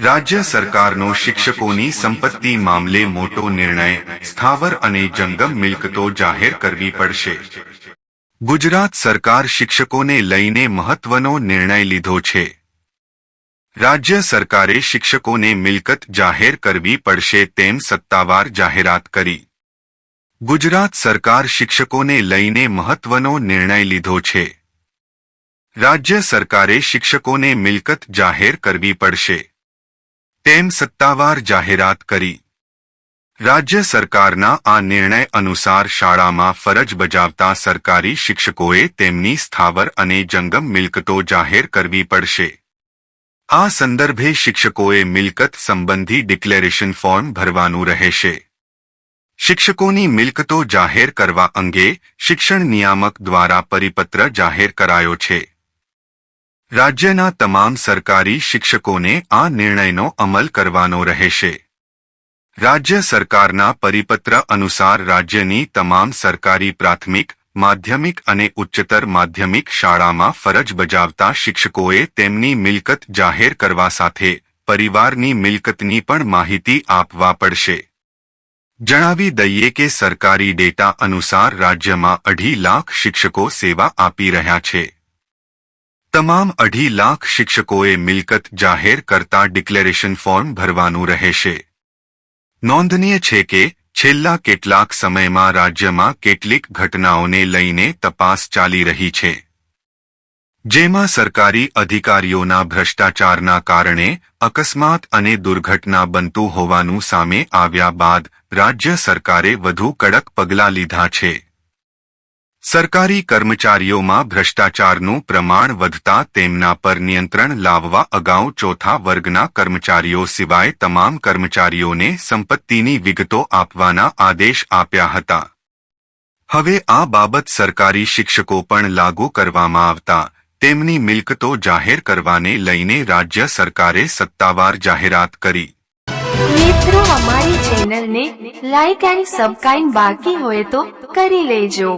રાજ્ય સરકારનો શિક્ષકોની સંપત્તિ મામલે મોટો નિર્ણય, સ્થાવર અને જંગમ મિલકતો જાહેર કરવી પડશે. ગુજરાત સરકાર શિક્ષકોને લઈને મહત્વનો નિર્ણય લીધો છે. રાજ્ય સરકારે શિક્ષકોને મિલકત જાહેર કરવી પડશે તેમ સત્તાવાર જાહેરાત કરી. ગુજરાત સરકાર શિક્ષકોને લઈને મહત્વનો નિર્ણય લીધો છે. રાજ્ય સરકારે શિક્ષકોને મિલકત જાહેર કરવી પડશે તેમ સત્તાવાર જાહેરાત કરી. રાજ્ય સરકારના આ નિર્ણય અનુસાર શાળામાં ફરજ બજાવતા સરકારી શિક્ષકોએ તેમની સ્થાવર અને જંગમ મિલકતો જાહેર કરવી પડશે. આ સંદર્ભે શિક્ષકોએ મિલકત સંબંધી ડિક્લેરેશન ફોર્મ ભરવાનું રહેશે. શિક્ષકોની મિલકતો જાહેર કરવા અંગે શિક્ષણ નિયામક દ્વારા પરિપત્ર જાહેર કરાયો છે. રાજ્યના તમામ સરકારી શિક્ષકોને આ નિર્ણયનો અમલ કરવાનો રહેશે. રાજ્ય સરકારના પરિપત્ર અનુસાર રાજ્યની તમામ સરકારી પ્રાથમિક, માધ્યમિક અને ઉચ્ચતર માધ્યમિક શાળામાં ફરજ બજાવતા શિક્ષકોએ તેમની મિલકત જાહેર કરવા સાથે પરિવારની મિલકતની પણ માહિતી આપવા પડશે. જણાવી દઈએ કે સરકારી ડેટા અનુસાર રાજ્યમાં 2.5 લાખ શિક્ષકો સેવા આપી રહ્યા છે. તમામ 2.5 લાખ શિક્ષકોએ મિલકત જાહેર કરતા ડિક્લેરેશન ફોર્મ ભરવાનું રહેશે. નોંધનીય છે કે છેલ્લા કેટલાક સમયમાં રાજ્યમાં કેટલીક ઘટનાઓને લઈને તપાસ ચાલી રહી છે, જેમાં સરકારી અધિકારીઓના ભ્રષ્ટાચારના કારણે અકસ્માત અને દુર્ઘટના બનતું હોવાનું સામે આવ્યા બાદ રાજ્ય સરકારે વધુ કડક પગલાં લીધા છે. સરકારી કર્મચારીઓમાં ભ્રષ્ટાચારનું પ્રમાણ વધતા તેમના પર નિયંત્રણ લાવવા અગાઉ ચોથા વર્ગના કર્મચારીઓ સિવાય તમામ કર્મચારીઓને સંપત્તિની વિગતો આપવાના આદેશ આપ્યા હતા. હવે આ બાબત સરકારી શિક્ષકો પણ લાગુ કરવામાં આવતા તેમની મિલકતો જાહેર કરવાને લઈને રાજ્ય સરકારે સત્તાવાર જાહેરાત કરી. મિત્રો, અમારી ચેનલને લાઈક એન્ડ સબસ્ક્રાઇબ બાકી હોય તો કરી લેજો.